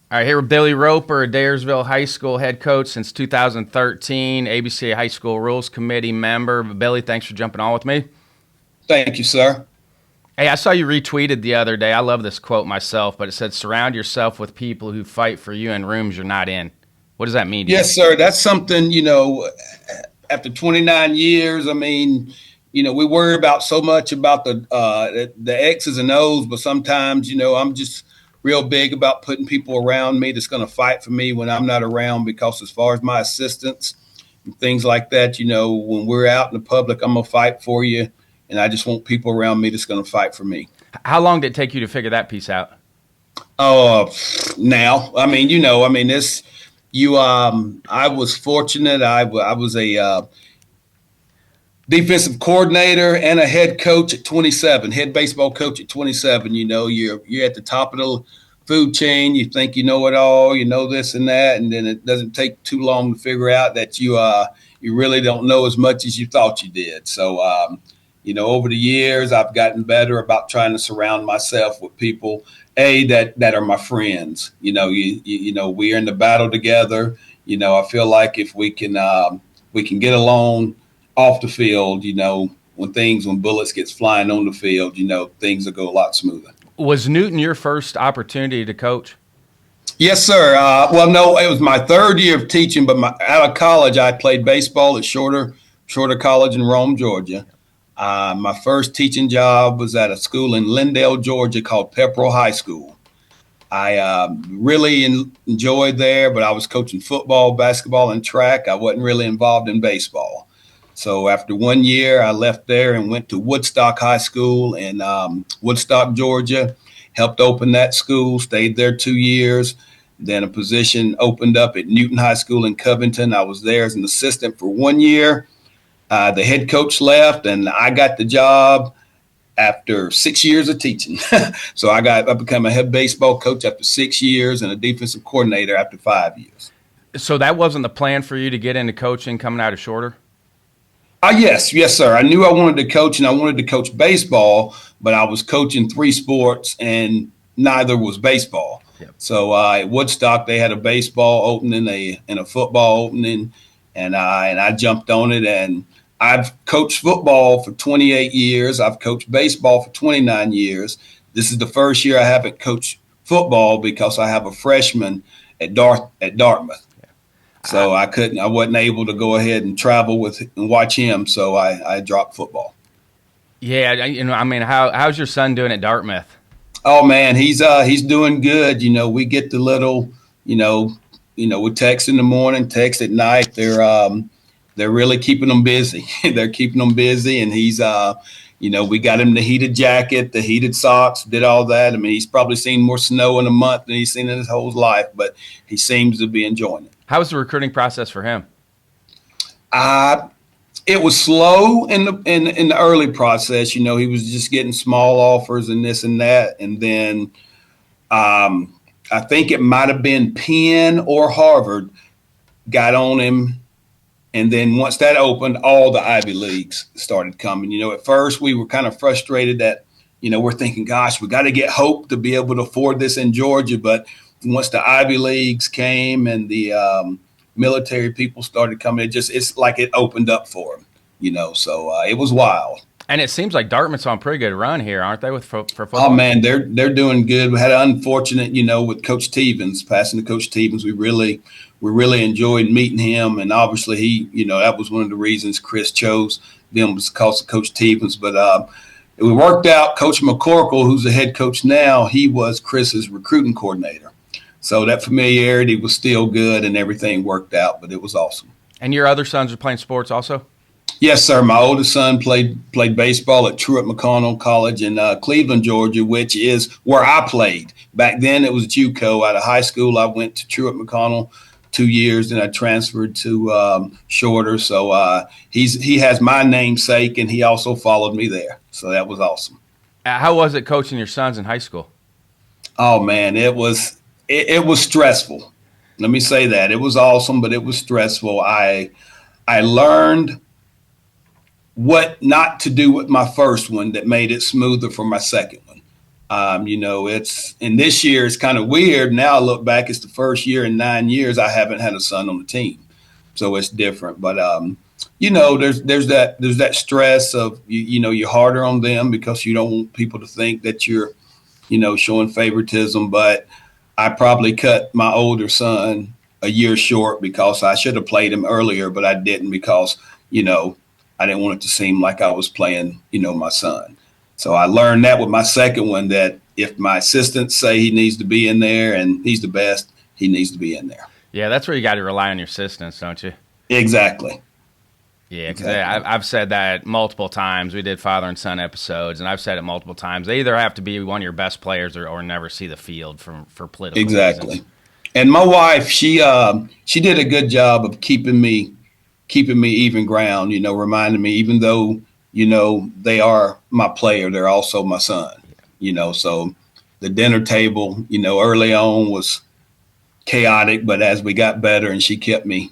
All right, here with Billy Roper, Adairsville High School head coach since 2013, ABCA High School Rules Committee member. Billy, thanks for jumping on with me. Thank you, sir. Hey, I saw you retweeted the other day. I love this quote myself, but it said, surround yourself with people who fight for you in rooms you're not in. What does that mean to you? Yes, sir. That's something, after 29 years, we worry about so much about the X's and O's, but sometimes, I'm just real big about putting people around me that's going to fight for me when I'm not around, because as far as my assistants and things like that, when we're out in the public, I'm going to fight for you. And I just want people around me that's going to fight for me. How long did it take you to figure that piece out? Oh, now, this, I was fortunate. I was a defensive coordinator and a head coach at 27, head baseball coach at 27. You're at the top of the food chain. You think you know it all, you know this and that, and then it doesn't take too long to figure out that you really don't know as much as you thought you did. So, over the years, I've gotten better about trying to surround myself with people that are my friends. We're in the battle together. I feel like if we can get along off the field, when bullets gets flying on the field, things will go a lot smoother. Was Newton your first opportunity to coach? Yes, sir. Well, no, it was my third year of teaching, but out of college, I played baseball at Shorter College in Rome, Georgia. My first teaching job was at a school in Lindale, Georgia called Pepperell High School. I really enjoyed there, but I was coaching football, basketball, and track. I wasn't really involved in baseball. So after 1 year, I left there and went to Woodstock High School in Woodstock, Georgia, helped open that school, stayed there 2 years. Then a position opened up at Newton High School in Covington. I was there as an assistant for 1 year. The head coach left, and I got the job after 6 years of teaching. So I became a head baseball coach after 6 years and a defensive coordinator after 5 years. So that wasn't the plan for you to get into coaching coming out of Shorter? Yes, sir. I knew I wanted to coach, and I wanted to coach baseball, but I was coaching three sports, and neither was baseball. Yep. So at Woodstock, they had a baseball opening, and a football opening, and I jumped on it. And I've coached football for 28 years. I've coached baseball for 29 years. This is the first year I haven't coached football because I have a freshman at Dartmouth. So I wasn't able to go ahead and travel and watch him. So I dropped football. Yeah, how's your son doing at Dartmouth? Oh man, he's doing good. We get the little, we text in the morning, text at night. They're really keeping them busy. They're keeping them busy, and he's we got him the heated jacket, the heated socks, did all that. I mean, he's probably seen more snow in a month than he's seen in his whole life, but he seems to be enjoying it. How was the recruiting process for him? It was slow in the early process. He was just getting small offers and this and that, and then I think it might have been Penn or Harvard got on him. And then once that opened, all the Ivy Leagues started coming. At first we were kind of frustrated that, we're thinking, gosh, we got to get Hope to be able to afford this in Georgia. But once the Ivy Leagues came and the military people started coming, it's like it opened up for them, so it was wild. And it seems like Dartmouth's on a pretty good run here, aren't they, for football? Oh, man, they're doing good. We had an unfortunate, with Coach Stevens, passing to Coach Stevens. We really enjoyed meeting him. And obviously he, that was one of the reasons Chris chose them, was because of Coach Stevens. But it worked out. Coach McCorkle, who's the head coach now, he was Chris's recruiting coordinator. So that familiarity was still good and everything worked out, but it was awesome. And your other sons are playing sports also? Yes, sir. My oldest son played baseball at Truett McConnell College in Cleveland, Georgia, which is where I played. Back then it was JUCO. Out of high school, I went to Truett McConnell 2 years, and I transferred to Shorter. So he has my namesake, and he also followed me there. So that was awesome. How was it coaching your sons in high school? Oh, man, it was stressful. Let me say that. It was awesome, but it was stressful. I learned what not to do with my first one that made it smoother for my second one. And this year it's kind of weird. Now I look back, it's the first year in 9 years I haven't had a son on the team. So it's different. But, there's that stress of, you're harder on them because you don't want people to think that you're, showing favoritism. But I probably cut my older son a year short because I should have played him earlier, but I didn't because, I didn't want it to seem like I was playing, my son. So I learned that with my second one, that if my assistants say he needs to be in there and he's the best, he needs to be in there. Yeah, that's where you got to rely on your assistants, don't you? Exactly. Yeah, because I've said that multiple times. We did father and son episodes, and I've said it multiple times. They either have to be one of your best players or never see the field for political Exactly. reasons. And my wife, she did a good job of keeping me even ground, reminding me, even though, they are my player, they're also my son, so the dinner table, early on was chaotic, but as we got better and she kept me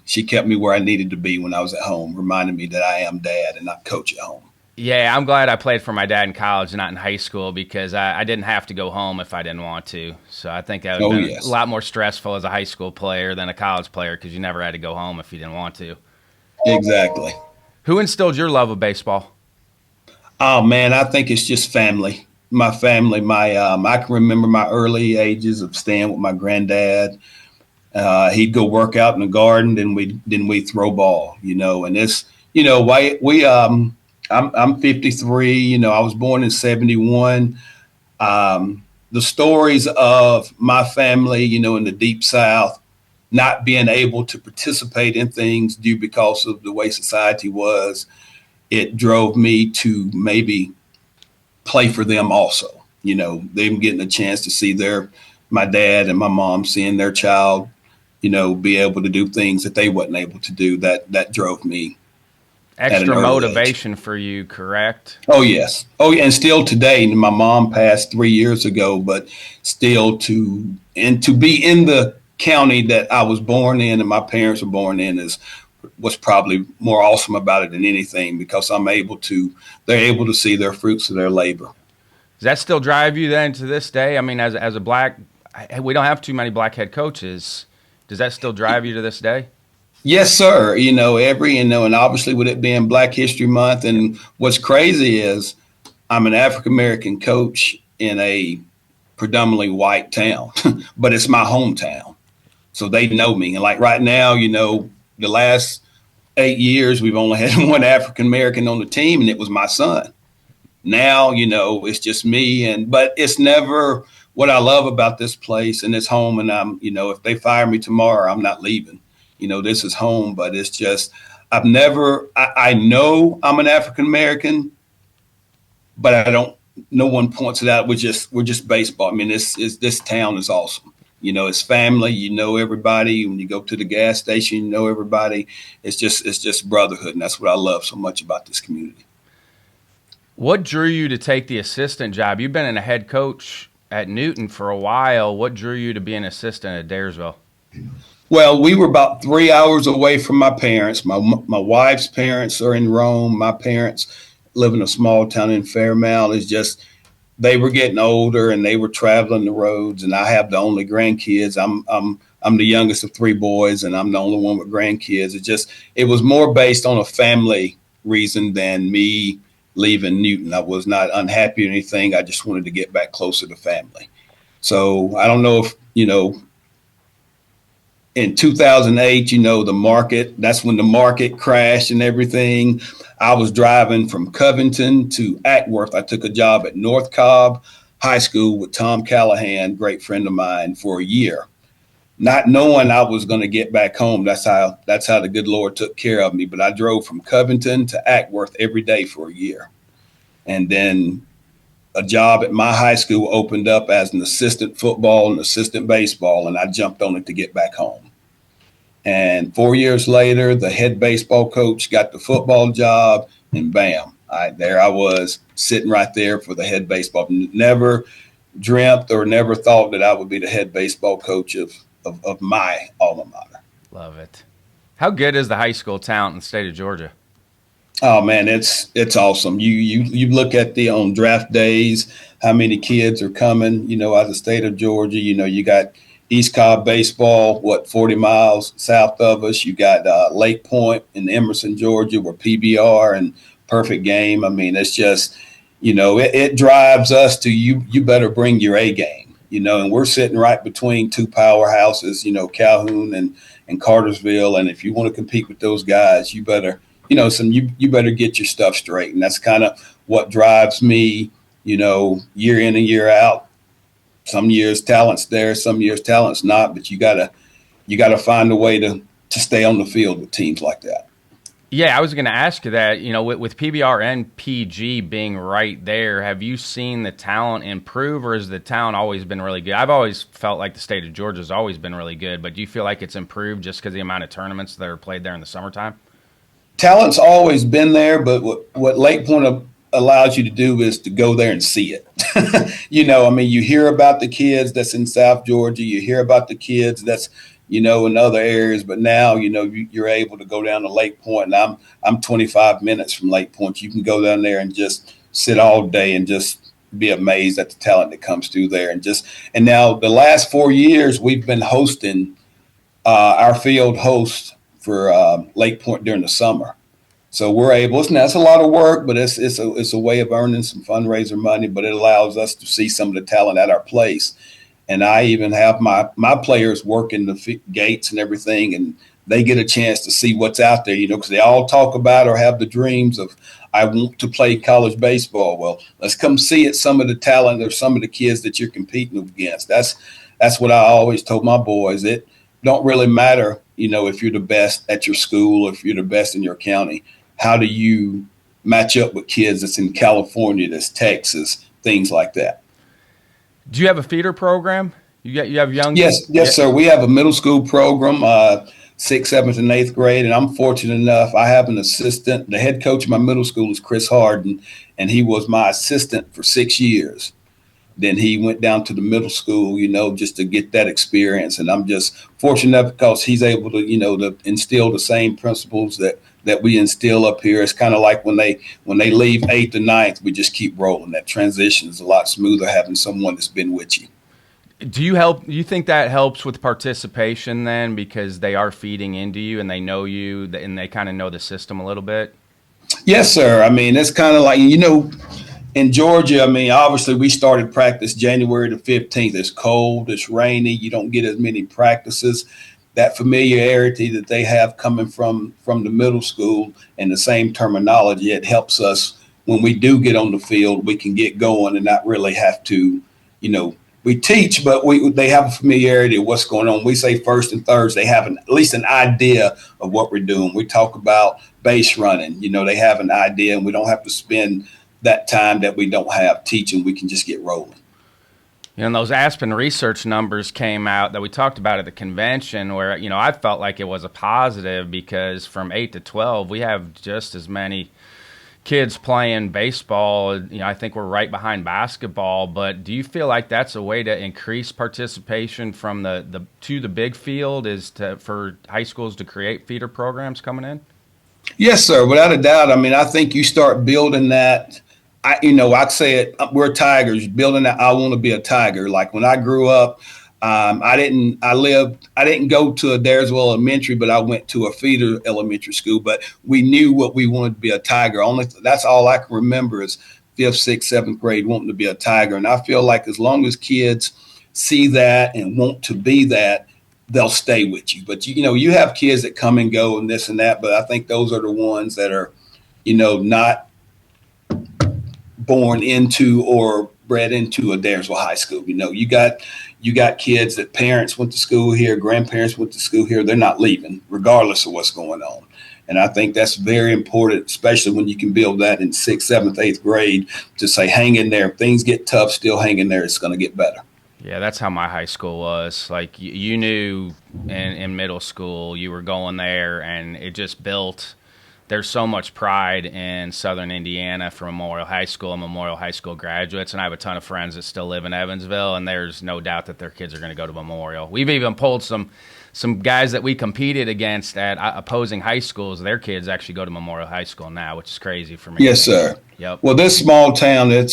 where I needed to be when I was at home, reminding me that I am dad and not coach at home. Yeah, I'm glad I played for my dad in college and not in high school because I didn't have to go home if I didn't want to. So I think that would have been a lot more stressful as a high school player than a college player because you never had to go home if you didn't want to. Exactly. Who instilled your love of baseball? Oh man, I think it's just family. My family, I can remember my early ages of staying with my granddad. He'd go work out in the garden, then we throw ball, and it's, I'm 53, I was born in 71. The stories of my family, in the deep South, not being able to participate in things due because of the way society was, it drove me to maybe play for them also. Them getting a chance to see my dad and my mom seeing their child, be able to do things that they wasn't able to do. That drove me. Extra motivation for you, correct? Oh, yes. Oh, yeah. And still today, my mom passed 3 years ago, but still to be in the county that I was born in and my parents were born in was probably more awesome about it than anything because they're able to see their fruits of their labor. Does that still drive you then to this day? I mean, as a black, we don't have too many black head coaches. Does that still drive you to this day? Yes, sir. And obviously with it being Black History Month, and what's crazy is I'm an African-American coach in a predominantly white town, but it's my hometown. So they know me. And like right now, the last 8 years, we've only had one African-American on the team, and it was my son. Now, it's just me. But it's never what I love about this place and this home. And if they fire me tomorrow, I'm not leaving. This is home, but it's just, I know I'm an African-American, but no one points it out. We're just baseball. I mean, this town is awesome. It's family, everybody. When you go to the gas station, everybody. It's just brotherhood. And that's what I love so much about this community. What drew you to take the assistant job? You've been a head coach at Newton for a while. What drew you to be an assistant at Adairsville? Well, we were about 3 hours away from my parents. My wife's parents are in Rome. My parents live in a small town in Fairmount. It's just they were getting older and they were traveling the roads. And I have the only grandkids. I'm the youngest of 3 boys, and I'm the only one with grandkids. It was more based on a family reason than me leaving Newton. I was not unhappy or anything. I just wanted to get back closer to family. So I don't know if in 2008, that's when the market crashed and everything. I was driving from Covington to Acworth. I took a job at North Cobb High School with Tom Callahan, great friend of mine, for a year, not knowing I was going to get back home. That's how the good Lord took care of me. But I drove from Covington to Acworth every day for a year. And then a job at my high school opened up as an assistant football and assistant baseball, and I jumped on it to get back home. And 4 years later, the head baseball coach got the football job, and bam, there I was sitting right there for the head baseball. Never dreamt or never thought that I would be the head baseball coach of my alma mater. Love it. How good is the high school talent in the state of Georgia? Oh man, it's awesome. You look at the on draft days, how many kids are coming, out of the state of Georgia. You got East Cobb baseball, 40 miles south of us. You got Lake Point in Emerson, Georgia, where PBR and Perfect Game. I mean, it's just, it drives us to you better bring your A game, and we're sitting right between two powerhouses, Calhoun and Cartersville. And if you want to compete with those guys, you better you better get your stuff straight. And that's kind of what drives me, year in and year out. Some years talent's there, some years talent's not, but you gotta find a way to stay on the field with teams like that. Yeah, I was going to ask you that, with PBR and PG being right there, have you seen the talent improve, or has the talent always been really good? I've always felt like the state of Georgia has always been really good, but do you feel like it's improved just because of the amount of tournaments that are played there in the summertime? Talent's always been there, but what Lake Point allows you to do is to go there and see it. I mean, you hear about the kids that's in South Georgia, you hear about the kids that's in other areas, but now you're able to go down to Lake Point, and I'm 25 minutes from Lake Point. You can go down there and just sit all day and just be amazed at the talent that comes through there, and now the last 4 years we've been hosting our field host for Lake Point during the summer. So we're able. It's a lot of work, but it's a way of earning some fundraiser money. But it allows us to see some of the talent at our place. And I even have my players working the gates and everything, and they get a chance to see what's out there. Because they all talk about or have the dreams of, I want to play college baseball. Well, let's come see it. Some of the talent or some of the kids that you're competing against. That's what I always told my boys. It don't really matter, if you're the best at your school, if you're the best in your county. How do you match up with kids that's in California, that's Texas, things like that? Do you have a feeder program? You have young? Yes, sir. We have a middle school program, 6th, 7th, and 8th grade, and I'm fortunate enough. I have an assistant. The head coach of my middle school is Chris Harden, and he was my assistant for 6 years. Then he went down to the middle school, just to get that experience. And I'm just fortunate because he's able to, to instill the same principles that we instill up here. It's kind of like when they leave 8th and 9th, we just keep rolling. That transition is a lot smoother having someone that's been with you. Do you think that helps with participation then, because they are feeding into you and they know you and they kind of know the system a little bit? Yes, sir. I mean, it's kind of like, in Georgia, I mean, obviously we started practice January the 15th. It's cold, it's rainy. You don't get as many practices. That familiarity that they have coming from the middle school and the same terminology, it helps us when we do get on the field. We can get going and not really have to, we teach, but they have a familiarity of what's going on. We say first and thirds. They have at least an idea of what we're doing. We talk about base running. They have an idea, and we don't have to spend that time that we don't have teaching. We can just get rolling. And those Aspen research numbers came out that we talked about at the convention, where I felt like it was a positive, because from 8 to 12 we have just as many kids playing baseball. I think we're right behind basketball. But do you feel like that's a way to increase participation from the big field, is for high schools to create feeder programs coming in? Yes, sir, without a doubt. I mean, I think you start building that. I'd say it. We're Tigers, building that. I want to be a Tiger. Like when I grew up, I didn't go to Adairsville Elementary, but I went to a feeder elementary school. But we knew what we wanted to be, a Tiger. That's all I can remember is 5th, 6th, 7th grade wanting to be a Tiger. And I feel like as long as kids see that and want to be that, they'll stay with you. But you have kids that come and go and this and that. But I think those are the ones that are, not born into or bred into Adairsville High School. You got kids that parents went to school here, grandparents went to school here. They're not leaving, regardless of what's going on. And I think that's very important, especially when you can build that in 6th, 7th, 8th grade, to say, hang in there. If things get tough, still hang in there. It's going to get better. Yeah, that's how my high school was. Like, you knew in middle school you were going there, and it just built there's so much pride in Southern Indiana for Memorial High School and Memorial High School graduates. And I have a ton of friends that still live in Evansville, and there's no doubt that their kids are going to go to Memorial. We've even pulled some guys that we competed against at opposing high schools. Their kids actually go to Memorial High School now, which is crazy for me. Yes, sir. Yep. Well, this small town, we're a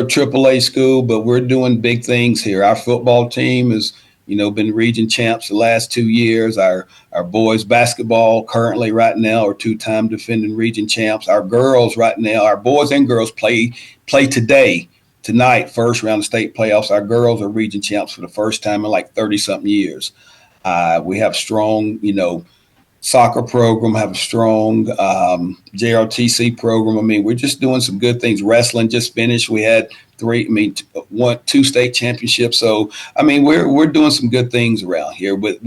AAA school, but we're doing big things here. Our football team has, been region champs the last 2 years. Our boys basketball currently right now are 2-time defending region champs. Our girls right now, our boys and girls play tonight, first round of state playoffs. Our girls are region champs for the first time in like 30-something years. We have strong, soccer program, have a strong JRTC program. I mean, we're just doing some good things. Wrestling just finished. We had 2 state championships. So, I mean, we're doing some good things around here with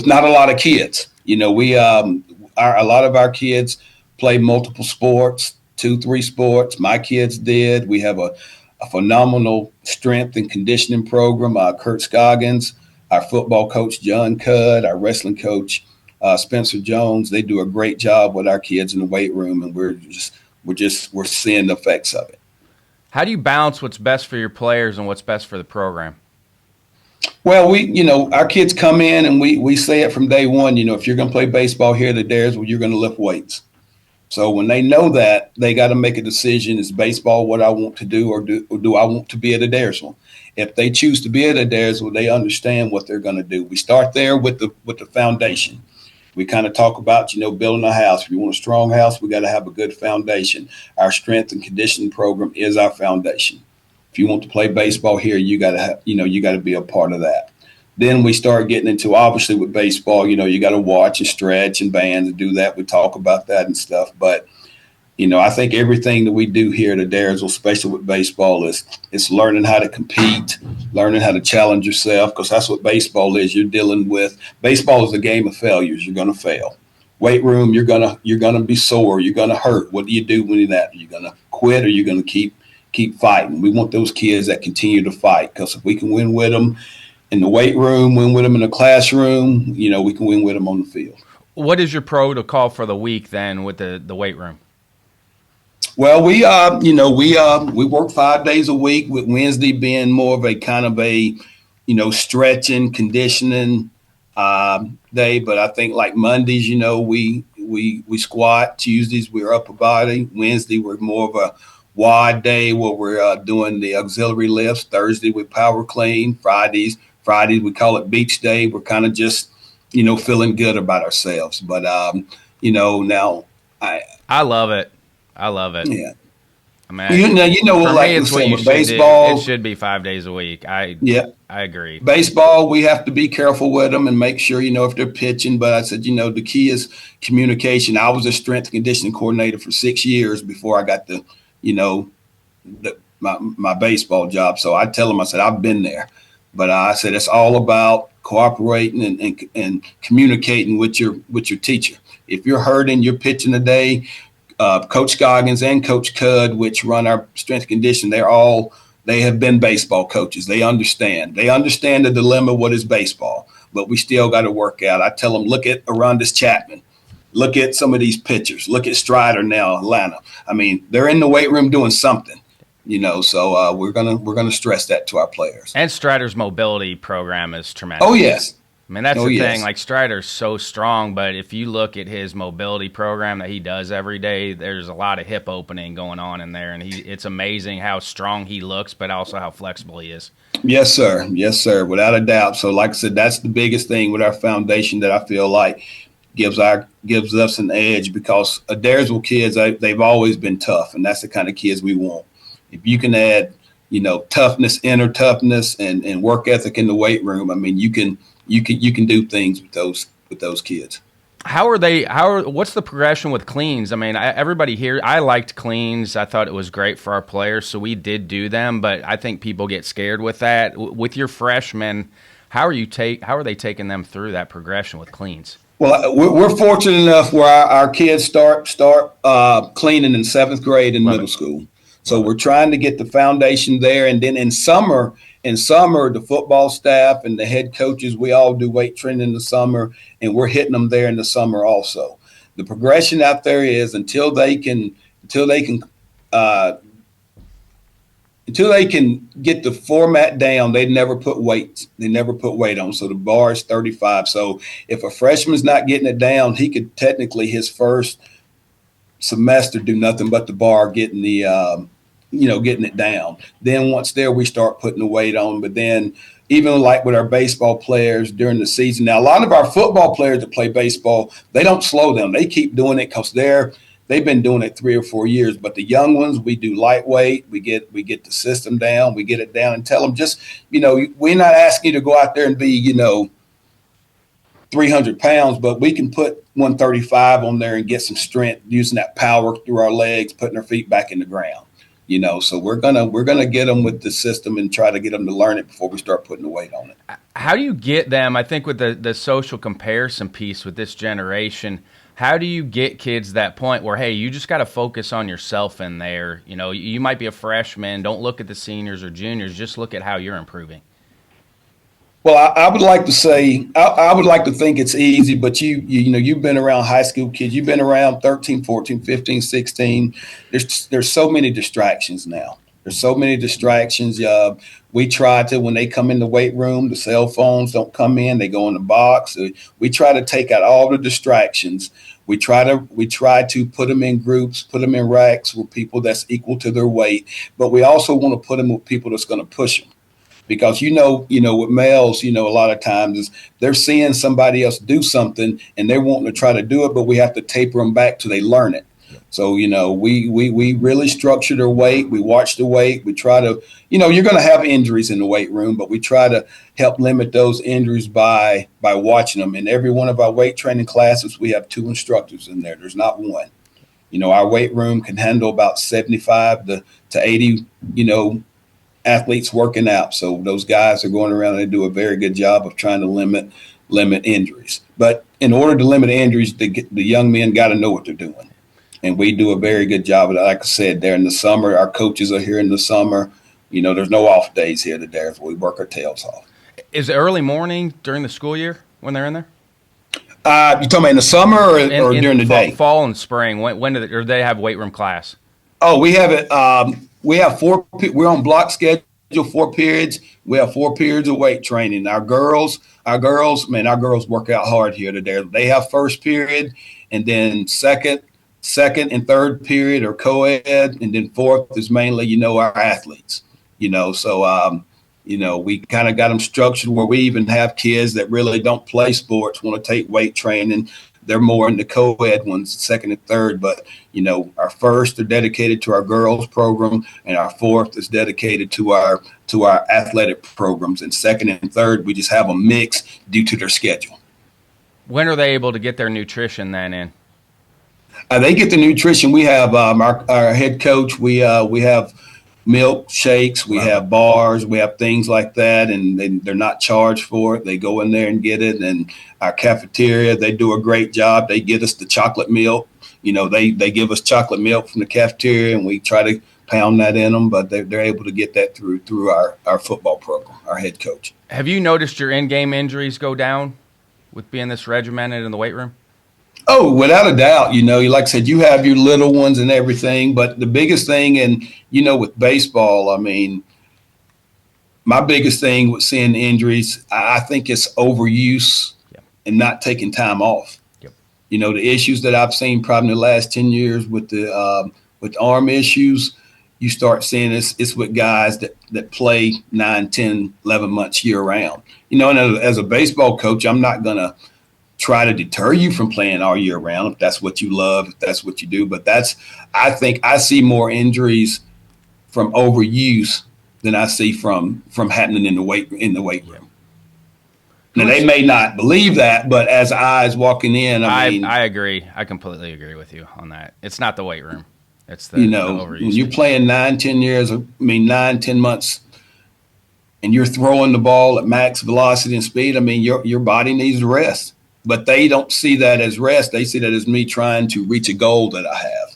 not a lot of kids. A lot of our kids play multiple sports, 2-3 sports. My kids did. We have a phenomenal strength and conditioning program. Kurt Scoggins, our football coach, John Cudd, our wrestling coach, Spencer Jones. They do a great job with our kids in the weight room, and we're seeing the effects of it. How do you balance what's best for your players and what's best for the program? Well, our kids come in and we say it from day one, if you're going to play baseball here at Adairsville, you're going to lift weights. So when they know that, they got to make a decision: is baseball what I want to do, or do I want to be at Adairsville? If they choose to be at Adairsville, they understand what they're going to do. We start there with the foundation. We kind of talk about, building a house. If you want a strong house, we got to have a good foundation. Our strength and conditioning program is our foundation. If you want to play baseball here, you got to have, you got to be a part of that. Then we start getting into, obviously with baseball, you got to watch and stretch and bands and do that. We talk about that and stuff. But, I think everything that we do here at Adairsville, especially with baseball, is learning how to compete, learning how to challenge yourself, because that's what baseball is. You're dealing with – baseball is a game of failures. You're going to fail. Weight room, you're gonna be sore. You're going to hurt. What do you do when you're that? You're going to quit, or you're going to keep fighting. We want those kids that continue to fight, because if we can win with them in the weight room, win with them in the classroom, we can win with them on the field. What is your protocol for the week then with the weight room? Well, we work 5 days a week, with Wednesday being more of a kind of a, stretching, conditioning day. But I think like Mondays, we squat. Tuesdays, we're upper body. Wednesday, we're more of a wide day where we're doing the auxiliary lifts. Thursday, we power clean. Fridays, we call it beach day. We're kind of just, feeling good about ourselves. But, now I love it. I love it. Yeah. I mean, with baseball, it should be 5 days a week. I agree. Baseball, we have to be careful with them and make sure, if they're pitching. But I said, the key is communication. I was a strength and conditioning coordinator for 6 years before I got my baseball job. So I tell them, I said, I've been there. But I said, it's all about cooperating and communicating with your teacher. If you're hurting, you're pitching a day. Coach Scoggins and Coach Cudd, which run our strength and conditioning, they have been baseball coaches. They understand the dilemma, what is baseball, but we still got to work out. I tell them, look at Arondis Chapman, look at some of these pitchers, look at Strider now, Atlanta. I mean, they're in the weight room doing something, so we're gonna stress that to our players. And Strider's mobility program is tremendous. Oh, yes. I mean, that's the thing. Like, Strider's so strong, but if you look at his mobility program that he does every day, there's a lot of hip opening going on in there, and it's amazing how strong he looks, but also how flexible he is. Yes, sir. Yes, sir. Without a doubt. So, like I said, that's the biggest thing with our foundation that I feel like gives us an edge, because Adairsville kids, they've always been tough, and that's the kind of kids we want. If you can add, toughness, inner toughness, and work ethic in the weight room, I mean, you can do things with those kids. What's the progression with cleans? I mean, everybody here, I liked cleans. I thought it was great for our players, so we did do them, but I think people get scared with that. With your freshmen, how are they taking them through that progression with cleans? Well, we're fortunate enough where our kids start cleaning in 7th grade in middle school. So we're trying to get the foundation there, and then in summer, the football staff and the head coaches, we all do weight training in the summer, and we're hitting them there in the summer also. the progression out there is until they can uh, get the format down, they never put weights. They never put weight on. So the bar is 35. So if a freshman's not getting it down, he could technically his first semester do nothing but the bar, getting getting it down. Then once there, we start putting the weight on. But then even like with our baseball players during the season, now a lot of our football players that play baseball, they don't slow them. They keep doing it because they've been doing it 3 or 4 years. But the young ones, we do lightweight. We get the system down. We get it down and tell them just, we're not asking you to go out there and be, 300 pounds, but we can put 135 on there and get some strength using that power through our legs, putting our feet back in the ground. So we're gonna get them with the system and try to get them to learn it before we start putting the weight on it. How do you get them? I think with the social comparison piece with this generation, how do you get kids to that point where, hey, you just got to focus on yourself in there? You might be a freshman. Don't look at the seniors or juniors. Just look at how you're improving. Well, I would like to say, I would like to think it's easy, but you've been around high school kids. You've been around 13, 14, 15, 16. There's so many distractions now. There's so many distractions. We try to, when they come in the weight room, the cell phones don't come in. They go in the box. We try to take out all the distractions. We try to put them in groups, put them in racks with people that's equal to their weight. But we also want to put them with people that's going to push them. Because, with males, a lot of times is they're seeing somebody else do something and they're wanting to try to do it, but we have to taper them back till they learn it. So, we really structure their weight. We watch the weight. We try to, you're going to have injuries in the weight room, but we try to help limit those injuries by watching them. In every one of our weight training classes, we have 2 instructors in there. There's not one. Our weight room can handle about 75 to 80, athletes working out. So those guys are going around and they do a very good job of trying to limit injuries. But in order to limit injuries, the young men got to know what they're doing. And we do a very good job of that. Like I said, there in the summer, our coaches are here in the summer. There's no off days here at Adairsville. We work our tails off. Is it early morning during the school year when they're in there? You talking about in the summer or during the day? Fall and spring. When do they have weight room class? Oh, we have it. We have 4. We're on block schedule, 4 periods. We have 4 periods of weight training. Our girls work out hard here today. They have first period, and then second and third period are co-ed, and then fourth is mainly, our athletes. So we kind of got them structured where we even have kids that really don't play sports want to take weight training. They're more in the co-ed ones, second and third. But, our first are dedicated to our girls program, and our fourth is dedicated to our athletic programs. And second and third, we just have them mixed due to their schedule. When are they able to get their nutrition then in? They get the nutrition. We have our head coach. We have milk shakes, we have bars, we have things like that, and they're not charged for it. They go in there and get it. And our cafeteria, they do a great job. They get us the chocolate milk. They give us chocolate milk from the cafeteria, and we try to pound that in them, but they're able to get that through our football program, our head coach. Have you noticed your in-game injuries go down with being this regimented in the weight room? Oh, without a doubt. Like I said, you have your little ones and everything, but the biggest thing, and with baseball, my biggest thing with seeing injuries, I think it's overuse and not taking time off. Yep. The issues that I've seen probably in the last 10 years with the arm issues, you start seeing it's with guys that play 9, 10, 11 months year round. And as a baseball coach, I'm not going to try to deter you from playing all year round if that's what you love, if that's what you do. But I think I see more injuries from overuse than I see from happening in the weight room. Now they may not believe that, but as eyes walking in, I agree. I completely agree with you on that. It's not the weight room. It's the overuse. When you're playing 9, 10 years, 9, 10 months, and you're throwing the ball at max velocity and speed, your body needs to rest. But they don't see that as rest. They see that as me trying to reach a goal that I have.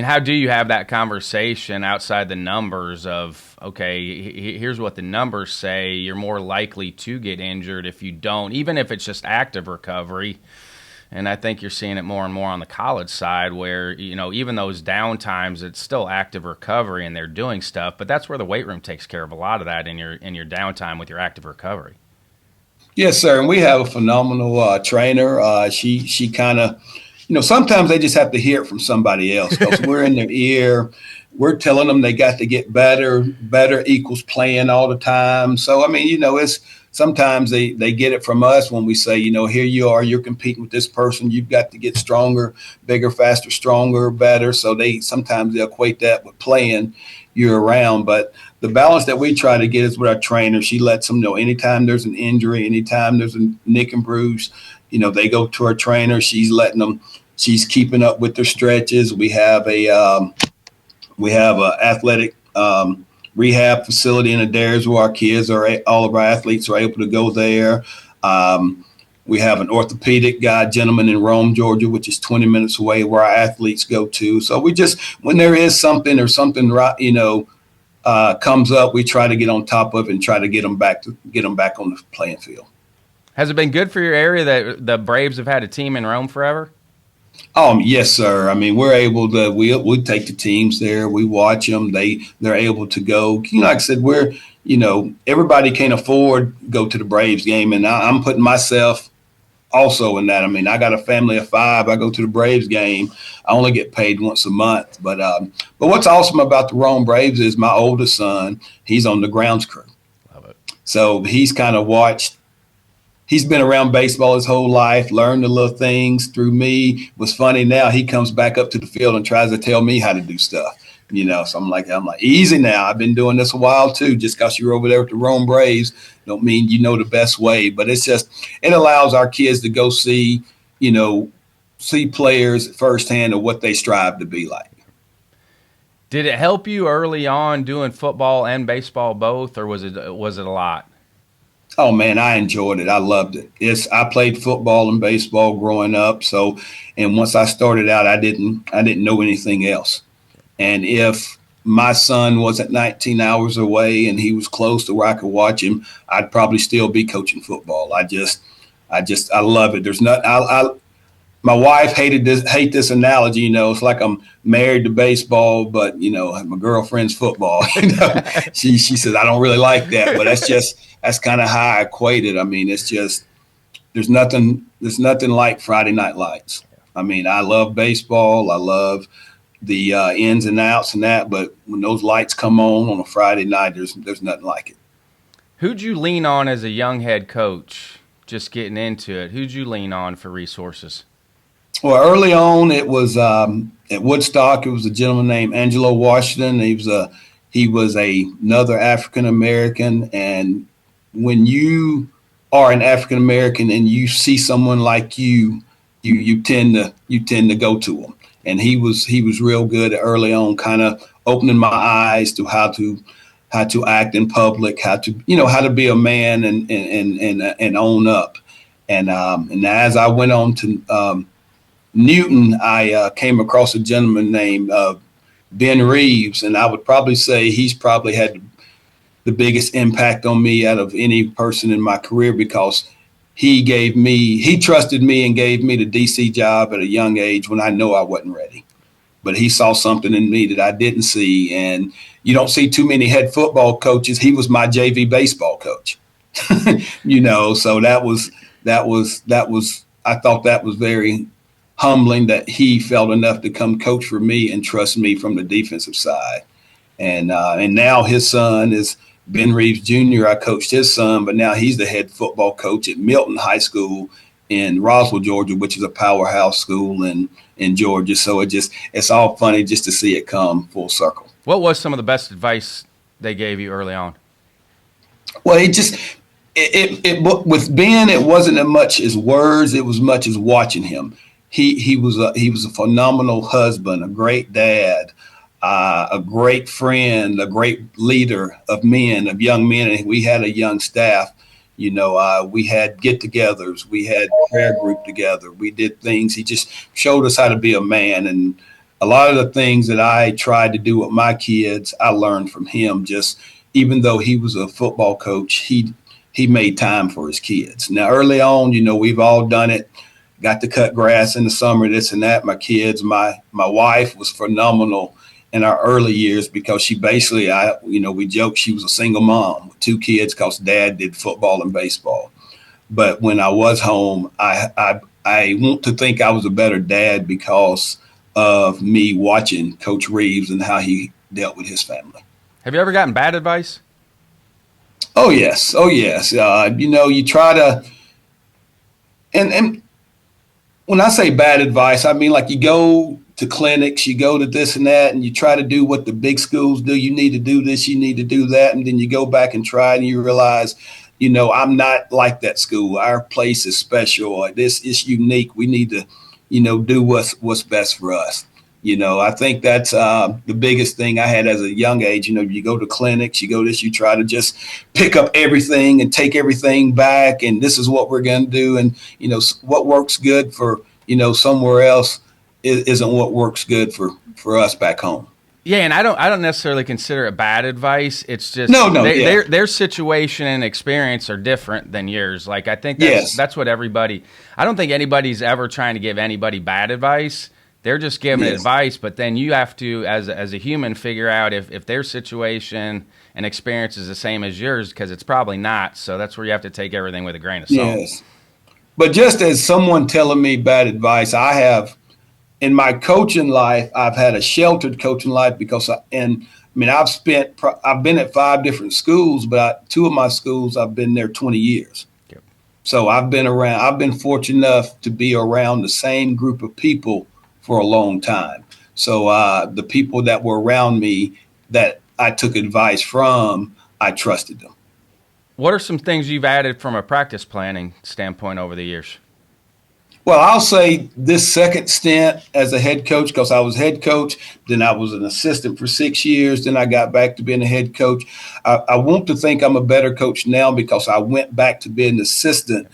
How do you have that conversation outside the numbers of, okay, here's what the numbers say. You're more likely to get injured if you don't, even if it's just active recovery. And I think you're seeing it more and more on the college side where, even those down times, it's still active recovery and they're doing stuff, but that's where the weight room takes care of a lot of that in your downtime with your active recovery. Yes, sir. And we have a phenomenal trainer. She kind of, sometimes they just have to hear it from somebody else because we're in their ear. We're telling them they got to get better. Better equals playing all the time. So, it's sometimes they get it from us when we say, here you are, you're competing with this person. You've got to get stronger, bigger, faster, stronger, better. So sometimes they equate that with playing year round. But the balance that we try to get is with our trainer. She lets them know anytime there's an injury, anytime there's a nick and bruise, they go to our trainer. She's keeping up with their stretches. We have a athletic rehab facility in Adairsville where our kids all of our athletes are able to go there. We have an orthopedic gentleman in Rome, Georgia, which is 20 minutes away where our athletes go to. So we just, when there is something or something, comes up, we try to get on top of it and try to get them back on the playing field. Has it been good for your area that the Braves have had a team in Rome forever? Yes, sir. We're able to, we take the teams there. We watch them. They're able to go. Like I said, everybody can't afford to go to the Braves game. And I'm putting myself also in that. I got a family of 5. I go to the Braves game. I only get paid once a month. But what's awesome about the Rome Braves is my oldest son, he's on the grounds crew. Love it. So he's kind of watched. He's been around baseball his whole life, learned the little things through me. What's funny now, he comes back up to the field and tries to tell me how to do stuff. So I'm like, easy now. I've been doing this a while too. Just because you're over there with the Rome Braves don't mean you know the best way. But it's just, it allows our kids to go see players firsthand of what they strive to be like. Did it help you early on doing football and baseball both, or was it a lot? Oh man, I enjoyed it. I loved it. I played football and baseball growing up. So, and once I started out, I didn't know anything else. And if my son wasn't 19 hours away and he was close to where I could watch him, I'd probably still be coaching football. I love it. There's not, my wife hate this analogy, it's like I'm married to baseball, but my girlfriend's football. She says I don't really like that, but that's kind of how I equate it. It's just there's nothing like Friday Night Lights. I love baseball. I love the ins and outs and that, but when those lights come on a Friday night, there's nothing like it. Who'd you lean on as a young head coach, just getting into it? Who'd you lean on for resources? Well, early on, it was at Woodstock. It was a gentleman named Angelo Washington. He was another African American, and when you are an African American and you see someone like you tend to go to him. And he was real good early on, kind of opening my eyes to how to act in public, how to be a man and own up. And as I went on to Newton, I came across a gentleman named Ben Reeves, and I would probably say he's probably had the biggest impact on me out of any person in my career because he trusted me and gave me the DC job at a young age when I know I wasn't ready. But he saw something in me that I didn't see. And you don't see too many head football coaches. He was my JV baseball coach. So that was I thought that was very humbling that he felt enough to come coach for me and trust me from the defensive side. And now his son is Ben Reeves Jr. I coached his son, but now he's the head football coach at Milton High School in Roswell, Georgia, which is a powerhouse school in Georgia. So it's all funny just to see it come full circle. What was some of the best advice they gave you early on? Well, with Ben, it wasn't as much as words, it was much as watching him. He was a phenomenal husband, a great dad, a great friend, a great leader of young men. And we had a young staff. We had get-togethers. We had prayer group together. We did things. He just showed us how to be a man. And a lot of the things that I tried to do with my kids, I learned from him. Just even though he was a football coach, he made time for his kids. Now, early on, we've all done it. got to cut grass in the summer, this and that. My kids, my wife was phenomenal in our early years because she basically, we joked she was a single mom with 2 kids because dad did football and baseball. But when I was home, I want to think I was a better dad because of me watching Coach Reeves and how he dealt with his family. Have you ever gotten bad advice? Oh, yes. You try to, and when I say bad advice, I mean, like, you go to clinics, you go to this and that, and you try to do what the big schools do. You need to do this, you need to do that. And then you go back and try and you realize, I'm not like that school. Our place is special. This is unique. We need to, do what's best for us. I think that's the biggest thing I had as a young age. You go to clinics, you go this, you try to just pick up everything and take everything back. And this is what we're going to do. And, what works good for, somewhere else isn't what works good for us back home. Yeah, and I don't necessarily consider it bad advice. It's just their situation and experience are different than yours. Like, I think that's what everybody. I don't think anybody's ever trying to give anybody bad advice. They're just giving advice, but then you have to, as a human, figure out if their situation and experience is the same as yours, because it's probably not. So that's where you have to take everything with a grain of salt. Yes, but just as someone telling me bad advice, I have. In my coaching life, I've had a sheltered coaching life because I've been at 5 different schools, but 2 of my schools, I've been there 20 years. Yep. So I've been fortunate enough to be around the same group of people for a long time. So the people that were around me that I took advice from, I trusted them. What are some things you've added from a practice planning standpoint over the years? Well, I'll say this second stint as a head coach, because I was head coach, then I was an assistant for 6 years, then I got back to being a head coach. I want to think I'm a better coach now because I went back to being an assistant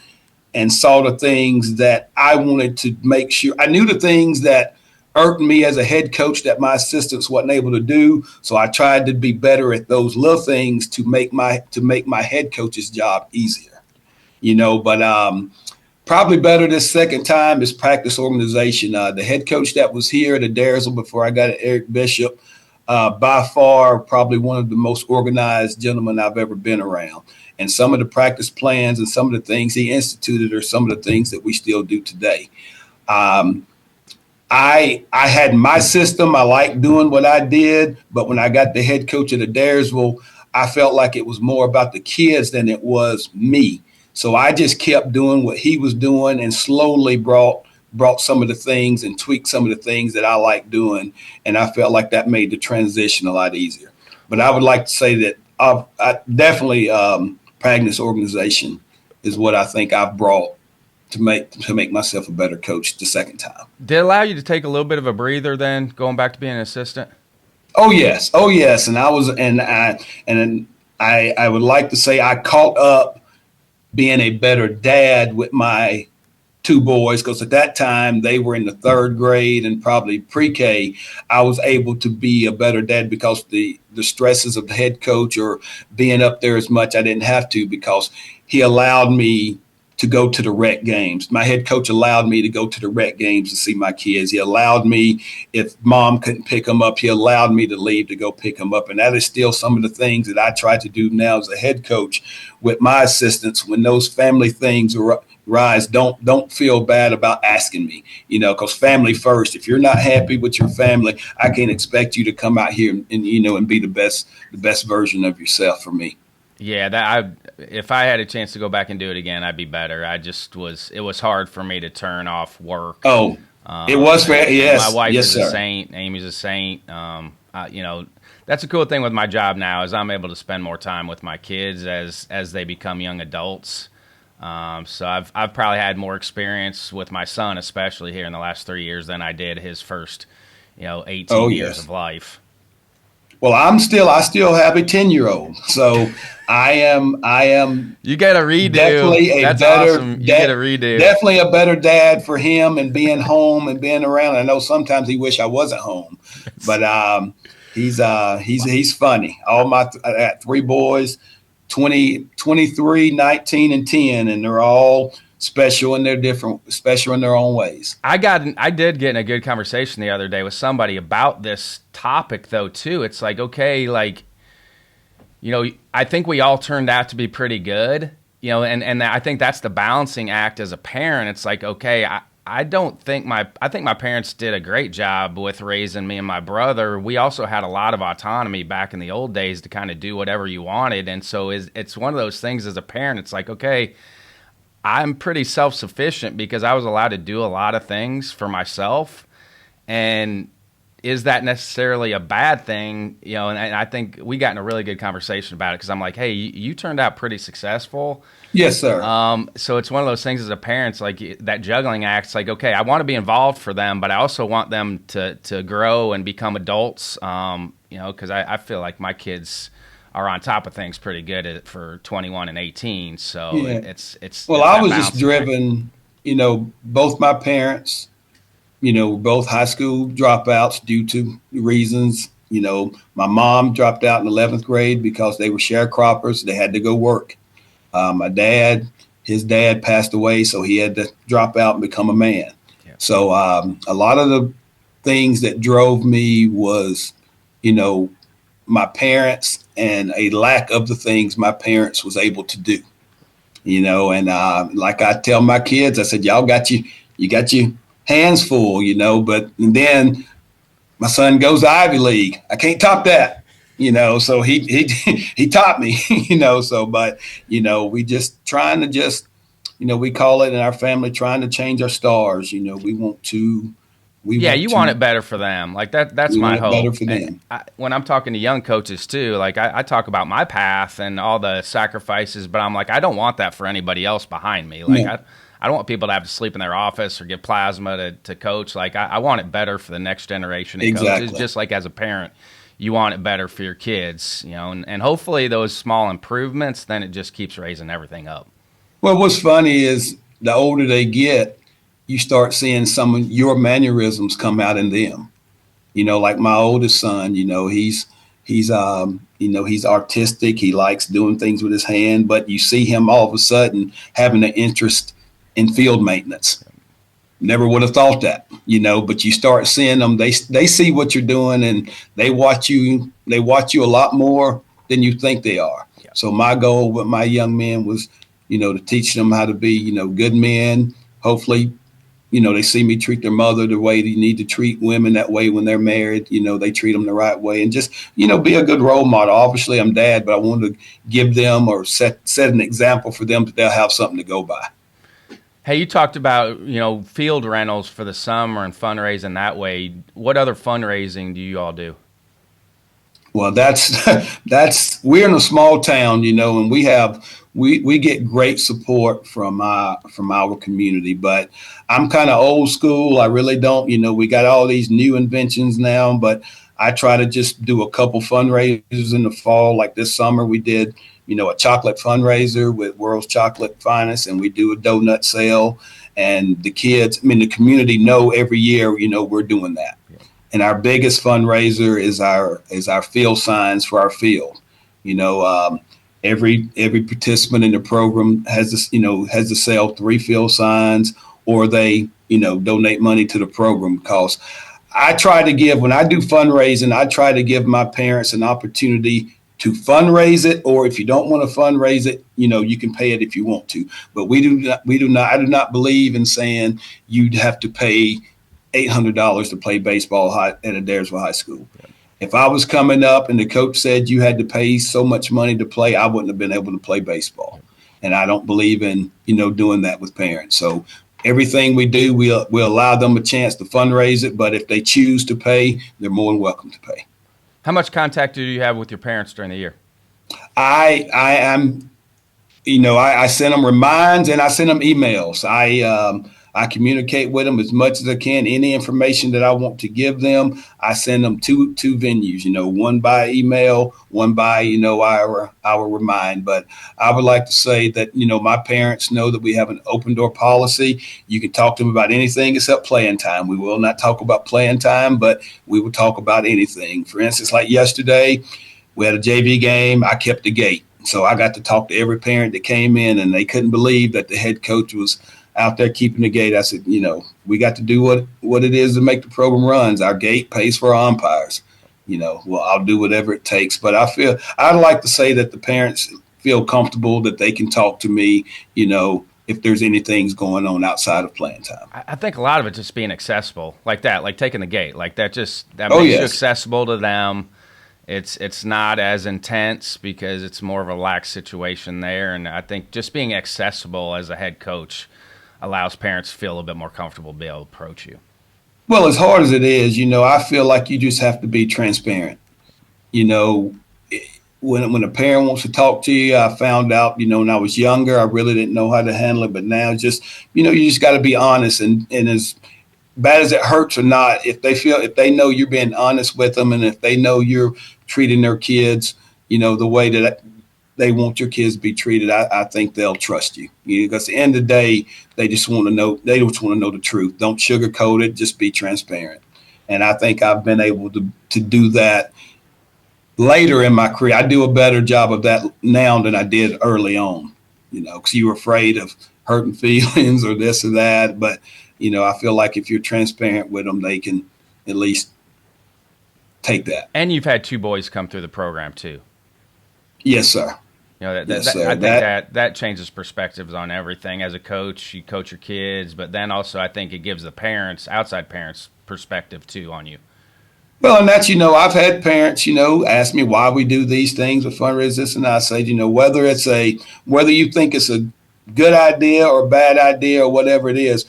and saw the things that I wanted to make sure. I knew the things that irked me as a head coach that my assistants wasn't able to do, so I tried to be better at those little things to make my head coach's job easier. But probably better this second time is practice organization. The head coach that was here at Adairsville before I got at Eric Bishop, by far probably one of the most organized gentlemen I've ever been around. And some of the practice plans and some of the things he instituted are some of the things that we still do today. I had my system. I liked doing what I did. But when I got the head coach at Adairsville, I felt like it was more about the kids than it was me. So I just kept doing what he was doing and slowly brought some of the things and tweaked some of the things that I like doing. And I felt like that made the transition a lot easier. But I would like to say that I definitely practice organization is what I think I've brought to make myself a better coach the second time. Did it allow you to take a little bit of a breather then, going back to being an assistant? Oh yes. And I would like to say I caught up being a better dad with my 2 boys, because at that time they were in the 3rd grade and probably pre-K. I was able to be a better dad because the stresses of the head coach or being up there as much, I didn't have to, because he allowed me to go to the rec games. My head coach allowed me to go to the rec games to see my kids. He allowed me, if mom couldn't pick them up, he allowed me to leave to go pick them up. And that is still some of the things that I try to do now as a head coach with my assistants. When those family things arise, don't feel bad about asking me, because family first. If you're not happy with your family, I can't expect you to come out here and be the best version of yourself for me. Yeah, if I had a chance to go back and do it again, I'd be better. It was hard for me to turn off work. Oh, it was for, yes. My wife is sir. a saint. Amy's a saint. That's a cool thing with my job now is I'm able to spend more time with my kids as they become young adults. So I've probably had more experience with my son, especially here in the last 3 years, than I did his first, 18 years of life. Well, I still have a 10-year-old, so I am. You get a redo. Definitely That's awesome. You get a redo. Definitely a better dad for him and being home and being around. I know sometimes he wish I wasn't home, but he's funny. I got 3 boys, 20, 23, 19, and 10, and they're all special in special in their own ways. I did get in a good conversation the other day with somebody about this topic though too. It's like, okay, like, you know, I think we all turned out to be pretty good, you know, and I think that's the balancing act as a parent. It's like, okay, I think my parents did a great job with raising me and my brother. We also had a lot of autonomy back in the old days to kind of do whatever you wanted. And so it's one of those things as a parent, it's like, okay, I'm pretty self-sufficient because I was allowed to do a lot of things for myself. And is that necessarily a bad thing? You know, and I think we got in a really good conversation about it because I'm like, hey, you turned out pretty successful. Yes, sir. So it's one of those things as a parent, it's like that juggling act. It's like, okay, I want to be involved for them, but I also want them to grow and become adults. You know, because I feel like my kids are on top of things pretty good for 21 and 18. So yeah. it's well, I was just driven, you know, both my parents, you know, both high school dropouts due to reasons. You know, my mom dropped out in 11th grade because they were sharecroppers. They had to go work. My dad, his dad passed away, so he had to drop out and become a man. Yeah. So a lot of the things that drove me was, you know, my parents and a lack of the things my parents was able to do. You know, and like I tell my kids, I said, y'all got you got your hands full, you know, but then my son goes to Ivy League. I can't top that, you know, so he taught me, you know, so, but, you know, we just trying to just, you know, we call it in our family trying to change our stars. You know, we want to, want it better for them. Like that's my hope. Better for them. When I'm talking to young coaches too, like I talk about my path and all the sacrifices, but I'm like, I don't want that for anybody else behind me. Like I don't want people to have to sleep in their office or get plasma to coach. Like I want it better for the next generation of coaches. Just like as a parent, you want it better for your kids, you know, and hopefully those small improvements, then it just keeps raising everything up. Well, what's funny is the older they get, you start seeing some of your mannerisms come out in them. You know, like my oldest son, you know, he's artistic. He likes doing things with his hand, but you see him all of a sudden having an interest in field maintenance. Never would have thought that, you know, but you start seeing them, they see what you're doing and they watch you a lot more than you think they are. Yeah. So my goal with my young men was, you know, to teach them how to be, you know, good men. Hopefully, you know, they see me treat their mother the way you need to treat women that way when they're married. You know, they treat them the right way and just, you know, be a good role model. Obviously, I'm dad, but I wanted to give them or set an example for them that they'll have something to go by. Hey, you talked about, you know, field rentals for the summer and fundraising that way. What other fundraising do you all do? Well, that's we're in a small town, you know, and we get great support from our community, but I'm kind of old school. I really don't, you know, we got all these new inventions now, but I try to just do a couple fundraisers in the fall. Like this summer we did, you know, a chocolate fundraiser with World's Chocolate Finest, and we do a donut sale, and the kids, I mean, the community know every year, you know, we're doing that. Yeah. And our biggest fundraiser is our field signs for our field. You know, every participant in the program has to sell 3 field signs, or they, you know, donate money to the program, because I try to give, when I do fundraising, I try to give my parents an opportunity to fundraise it, or if you don't want to fundraise it, you know, you can pay it if you want to. But I do not believe in saying you'd have to pay $800 to play baseball at Adairsville High School. Yeah. If I was coming up and the coach said you had to pay so much money to play, I wouldn't have been able to play baseball. And I don't believe in, you know, doing that with parents. So everything we do, we'll allow them a chance to fundraise it. But if they choose to pay, they're more than welcome to pay. How much contact do you have with your parents during the year? I am, you know, I send them reminds and I send them emails. I communicate with them as much as I can. Any information that I want to give them, I send them two venues, you know, one by email, one by, you know, our remind. But I would like to say that, you know, my parents know that we have an open door policy. You can talk to them about anything except playing time. We will not talk about playing time, but we will talk about anything. For instance, like yesterday, we had a JV game. I kept the gate. so I got to talk to every parent that came in, and they couldn't believe that the head coach was out there keeping the gate. I said, we got to do what it is to make the program runs. Our gate pays for our umpires. Well, I'll do whatever it takes. But I'd like to say that the parents feel comfortable that they can talk to me, if there's anything going on outside of playing time. I think a lot of it just being accessible like that, like taking the gate, like that makes you accessible to them. It's not as intense because it's more of a lax situation there. And I think just being accessible as a head coach allows parents to feel a little bit more comfortable to be able to approach you. Well, as hard as it is, I feel like you just have to be transparent. When a parent wants to talk to you, I found out, when I was younger, I really didn't know how to handle it. But now you just got to be honest. And as bad as it hurts or not, if they know you're being honest with them, and if they know you're treating their kids, the way that they want your kids to be treated, I think they'll trust you. Because at the end of the day, they just want to know. They just want to know the truth. Don't sugarcoat it. Just be transparent. And I think I've been able to do that later in my career. I do a better job of that now than I did early on. Because you were afraid of hurting feelings or this or that. But I feel like if you're transparent with them, they can at least take that. And you've had 2 boys come through the program too. Yes, sir. I think that changes perspectives on everything. As a coach, you coach your kids, but then also I think it gives the parents, outside parents, perspective too on you. Well, and that's, I've had parents, ask me why we do these things with fundraisers, and I say, whether you think it's a good idea or bad idea or whatever it is,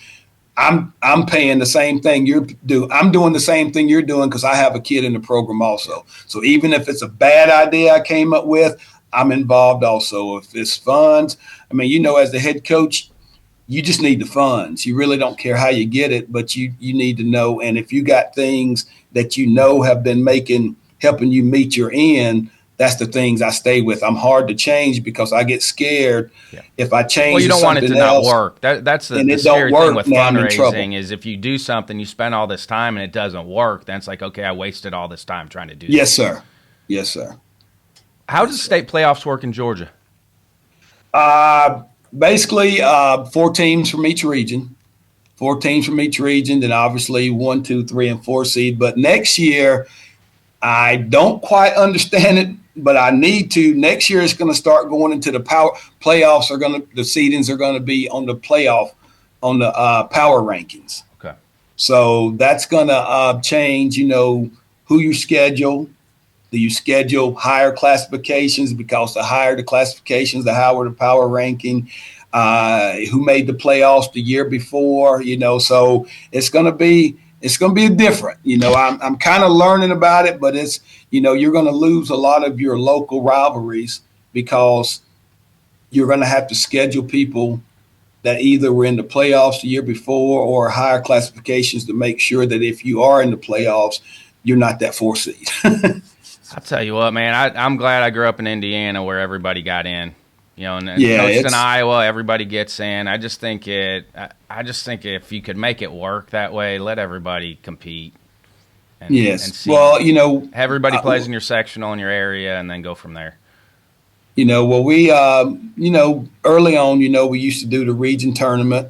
I'm paying the same thing you do. I'm doing the same thing you're doing because I have a kid in the program also. So even if it's a bad idea I came up with, I'm involved also. If it's funds, as the head coach, you just need the funds. You really don't care how you get it, but you need to know. And if you got things that have been helping you meet your end, that's the things I stay with. I'm hard to change because I get scared if I change. Well, you don't want it to else, not work. That's the scary thing with fundraising is if you do something, you spend all this time and it doesn't work, then it's like, okay, I wasted all this time trying to do Yes, sir. Yes, sir. How does state playoffs work in Georgia? Basically, 4 teams from each region. 4 teams from each region, then obviously 1, 2, 3, and 4 seed. But next year, I don't quite understand it, but I need to. Next year, it's going to start going into the playoffs. The seedings are going to be on the playoff, on the power rankings. Okay. So that's going to change, who you schedule. Do you schedule higher classifications? Because the higher the classifications, the higher the power ranking. Who made the playoffs the year before? So it's going to be different. I'm kind of learning about it, but it's you're going to lose a lot of your local rivalries because you're going to have to schedule people that either were in the playoffs the year before or higher classifications to make sure that if you are in the playoffs, you're not that 4 seed. I'll tell you what, man, I'm glad I grew up in Indiana where everybody got in. And coached in Iowa, everybody gets in. I just think if you could make it work that way, let everybody compete. And see, everybody plays in your sectional in your area, and then go from there. We early on, we used to do the region tournament,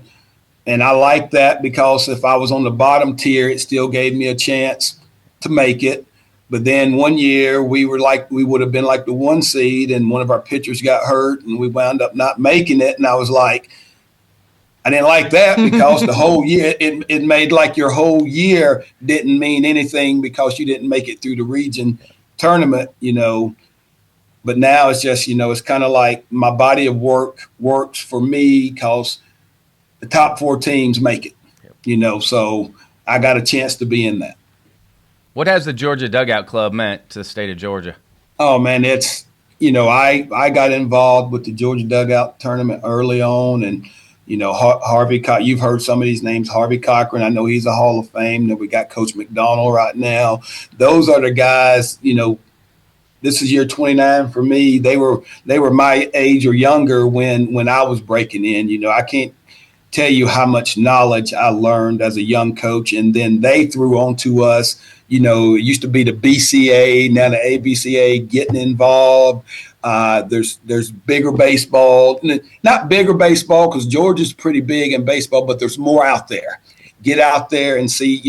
and I liked that because if I was on the bottom tier, it still gave me a chance to make it. But then one year we would have been like the 1 seed, and one of our pitchers got hurt and we wound up not making it. And I was like, I didn't like that because the whole year it made like your whole year didn't mean anything because you didn't make it through the region tournament, But now it's just, it's kind of like my body of work works for me because the top 4 teams make it, so I got a chance to be in that. What has the Georgia Dugout Club meant to the state of Georgia? Oh, man, it's, I got involved with the Georgia Dugout tournament early on. And, Harvey, you've heard some of these names, Harvey Cochran. I know he's a Hall of Fame. Then we got Coach McDonald right now. Those are the guys, this is year 29 for me. They were my age or younger when I was breaking in. I can't tell you how much knowledge I learned as a young coach. And then they threw onto us. It used to be the BCA, now the ABCA getting involved. There's bigger baseball, not bigger baseball because Georgia's pretty big in baseball, but there's more out there. Get out there and see,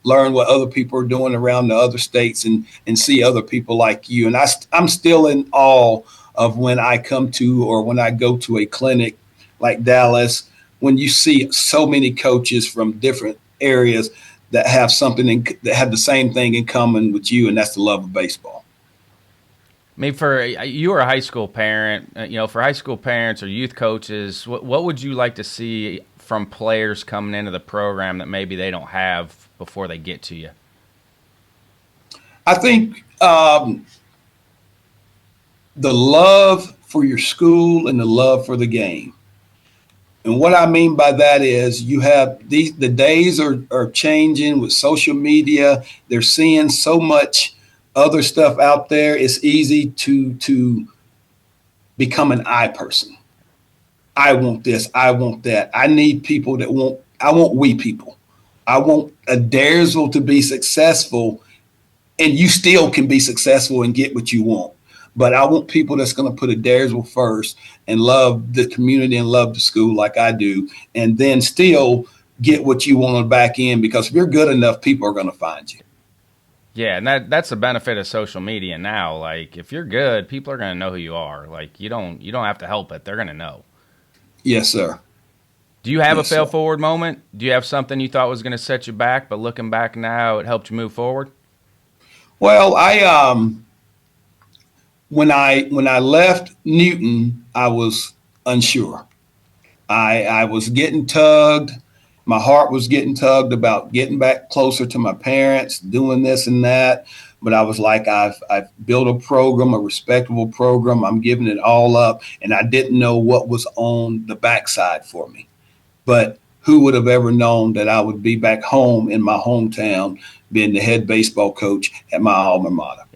learn what other people are doing around the other states and see other people like you. And I'm still in awe of when I come to or when I go to a clinic like Dallas, when you see so many coaches from different areas that have that have the same thing in common with you, and that's the love of baseball. I mean, for you were a high school parent, for high school parents or youth coaches, what would you like to see from players coming into the program that maybe they don't have before they get to you? I think the love for your school and the love for the game. And what I mean by that is you have the days are changing with social media. They're seeing so much other stuff out there. It's easy to become an I person. I want this. I want that. I need people I want we people. I want Adairsville to be successful, and you still can be successful and get what you want. But I want people that's going to put Adairsville first and love the community and love the school like I do, and then still get what you want on the back end, because if you're good enough, people are going to find you. Yeah, and that's the benefit of social media now. Like, if you're good, people are going to know who you are. Like, you don't have to help it. They're going to know. Yes, sir. Do you have a fail forward moment? Do you have something you thought was going to set you back, but looking back now, it helped you move forward? Well, when I left Newton, I was unsure. I was getting tugged. My heart was getting tugged about getting back closer to my parents, doing this and that. But I was like, I've built a program, a respectable program. I'm giving it all up. And I didn't know what was on the backside for me. But who would have ever known that I would be back home in my hometown, being the head baseball coach at my alma mater?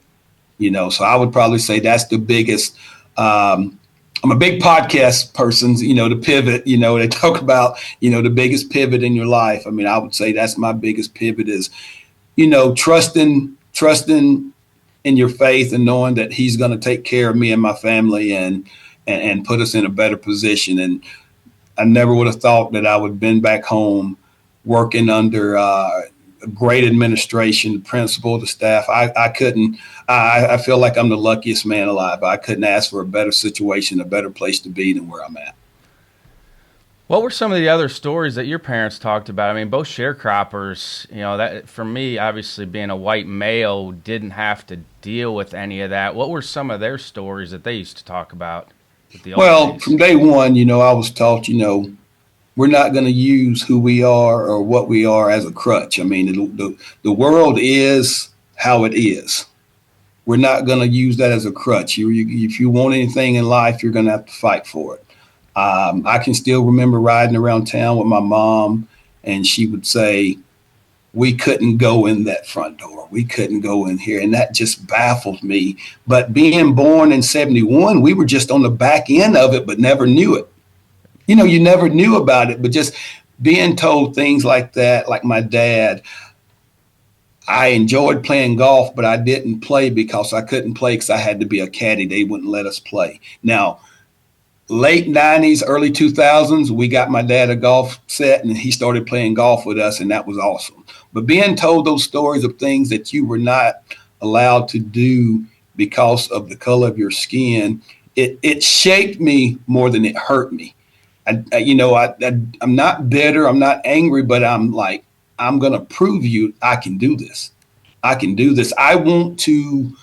So I would probably say that's the biggest. I'm a big podcast person, the pivot, they talk about, the biggest pivot in your life. I mean, I would say that's my biggest pivot is, trusting in your faith and knowing that he's going to take care of me and my family and put us in a better position. And I never would have thought that I would have been back home working under a great administration, the principal, the staff. I feel like I'm the luckiest man alive. I couldn't ask for a better situation, a better place to be than where I'm at. What were some of the other stories that your parents talked about? I mean, both sharecroppers, that for me, obviously being a white male, didn't have to deal with any of that. What were some of their stories that they used to talk about? Well, from day one, I was taught, we're not going to use who we are or what we are as a crutch. I mean, the world is how it is. We're not going to use that as a crutch. If you want anything in life, you're going to have to fight for it. I can still remember riding around town with my mom, and she would say, we couldn't go in that front door. We couldn't go in here. And that just baffled me. But being born in 71, we were just on the back end of it, but never knew it. You never knew about it, but just being told things like that, like my dad. I enjoyed playing golf, but I didn't play because I couldn't play because I had to be a caddy. They wouldn't let us play. Now, late 90s, early 2000s, we got my dad a golf set, and he started playing golf with us, and that was awesome. But being told those stories of things that you were not allowed to do because of the color of your skin, it shaped me more than it hurt me. I'm not bitter, I'm not angry, but I'm like, I'm going to prove you I can do this. I can do this. I want to.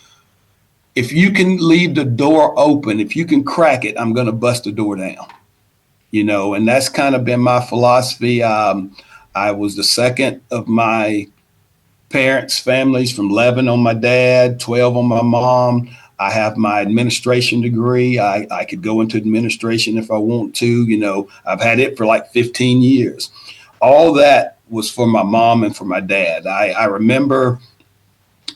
If you can leave the door open, if you can crack it, I'm going to bust the door down, and that's kind of been my philosophy. I was the second of my parents' families, from 11 on my dad, 12 on my mom. I have my administration degree. I could go into administration if I want to. I've had it for like 15 years. All that was for my mom and for my dad. I remember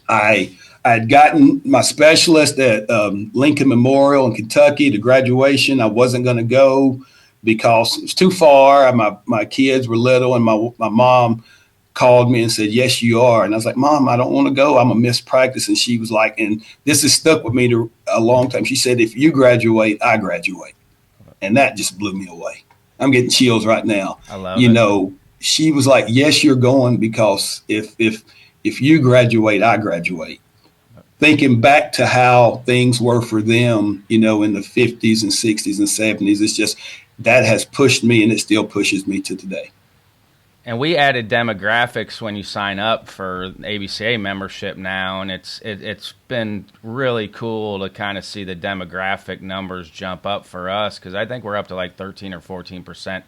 I had gotten my specialist at Lincoln Memorial in Kentucky to graduation. I wasn't going to go because it was too far. My kids were little, and my mom called me and said, "Yes, you are." And I was like, "Mom, I don't want to go. I'm a miss practice." And she was like, and this has stuck with me a long time. She said, "If you graduate, I graduate." And that just blew me away. I'm getting chills right now. I love it. She was like, "Yes, you're going, because if you graduate, I graduate." Thinking back to how things were for them, in the 50s and 60s and 70s, it's just that has pushed me, and it still pushes me to today. And we added demographics when you sign up for ABCA membership now, and it's been really cool to kind of see the demographic numbers jump up for us, because I think we're up to like 13 or 14%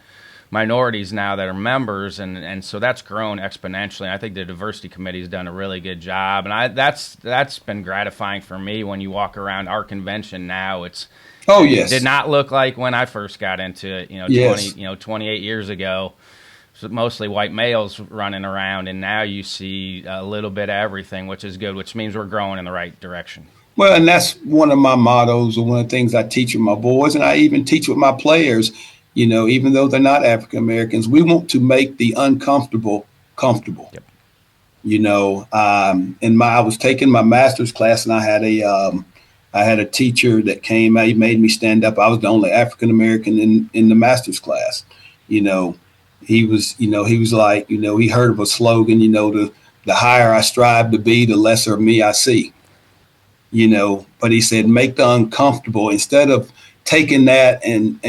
minorities now that are members, and so that's grown exponentially. I think the diversity committee has done a really good job, and that's been gratifying for me. When you walk around our convention now, it did not look like when I first got into it, 28 years ago. So mostly white males running around, and now you see a little bit of everything, which is good, which means we're growing in the right direction. Well, and that's one of my mottos, or one of the things I teach with my boys, and I even teach with my players. Even though they're not African Americans, we want to make the uncomfortable comfortable. Yep. I was taking my master's class, and I had a teacher that came. He made me stand up. I was the only African American in the master's class. He was like, he heard of a slogan, the higher I strive to be, the lesser of me I see. But he said, make the uncomfortable, instead of taking that and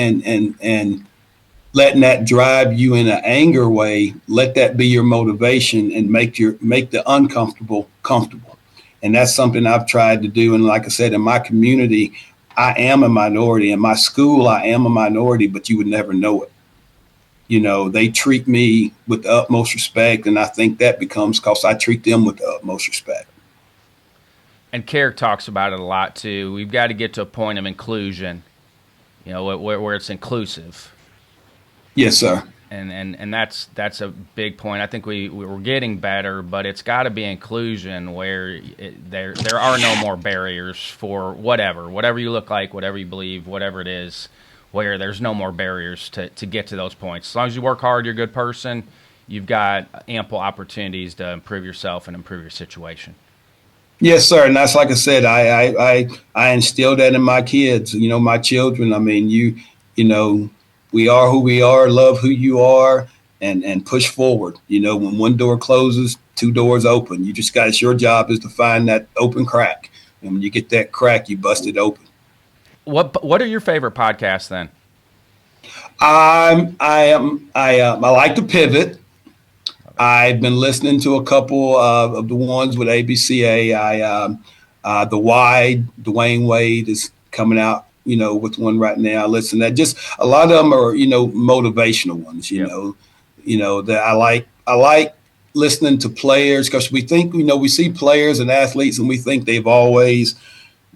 letting that drive you in an anger way. Let that be your motivation, and make the uncomfortable comfortable. And that's something I've tried to do. And like I said, in my community, I am a minority. In my school, I am a minority, but you would never know it. They treat me with the utmost respect, and I think that becomes because I treat them with the utmost respect. And Carrick talks about it a lot too. We've got to get to a point of inclusion, where it's inclusive. Yes, sir. And that's a big point. I think we're getting better, but it's got to be inclusion where there are no more barriers for whatever you look like, whatever you believe, whatever it is. Where there's no more barriers to get to those points. As long as you work hard, you're a good person, you've got ample opportunities to improve yourself and improve your situation. Yes, sir. And that's, like I said, I instill that in my kids, my children. I mean, we are who we are, love who you are, and push forward. When one door closes, two doors open. It's your job is to find that open crack. And when you get that crack, you bust it open. What are your favorite podcasts then? I like to pivot. I've been listening to a couple of the ones with ABCA. The Wide, Dwayne Wade is coming out, with one right now. I listen to that. Just a lot of them are, motivational ones. That I like listening to players, because we think, we see players and athletes, and we think they've always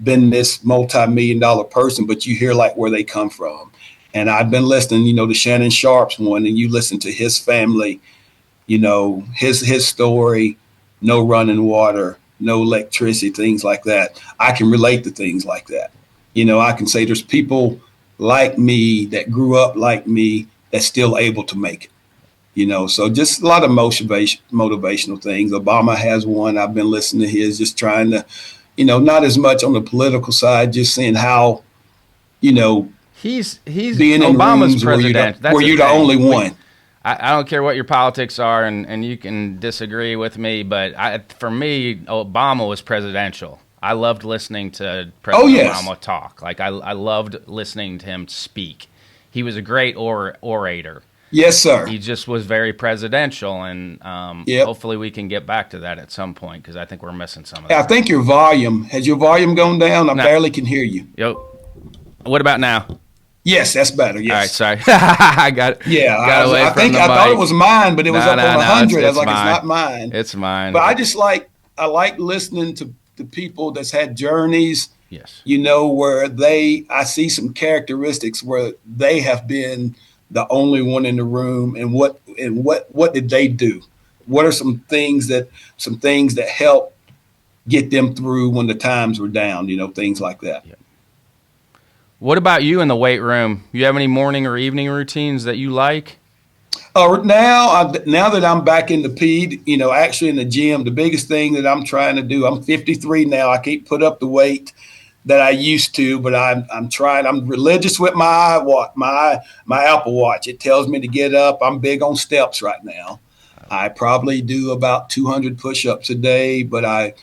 been this multi-million-dollar person, but you hear like where they come from. And I've been listening, to Shannon Sharp's one, and you listen to his family, his story, no running water, no electricity, things like that. I can relate to things like that. I can say there's people like me that grew up like me that's still able to make it. So just a lot of motivational things. Obama has one. I've been listening to his, just trying to, not as much on the political side, just seeing how, he's being in Obama's rooms president. Where you're the only one. I don't care what your politics are, and you can disagree with me, but for me, Obama was presidential. I loved listening to President Obama talk. Like I loved listening to him speak. He was a great orator. Yes, sir. He just was very presidential, and hopefully we can get back to that at some point, because I think we're missing some of that. I think has your volume gone down? I barely can hear you. Yo, what about now? Yes, that's better. Yes. All right, sorry. I got it. Yeah, I thought it was mine, but it was up on 100. I was like, it's not mine. It's mine. But I like listening to people that's had journeys. Yes. Where I see some characteristics where they have been the only one in the room, and what did they do? What are some things that help get them through when the times were down? Things like that. Yeah. What about you in the weight room? You have any morning or evening routines that you like? Now that I'm back in the P, actually in the gym, the biggest thing that I'm trying to do, I'm 53 now. I can't put up the weight that I used to, but I'm trying. I'm religious with my Apple Watch. It tells me to get up. I'm big on steps right now. I probably do about 200 push-ups a day, but I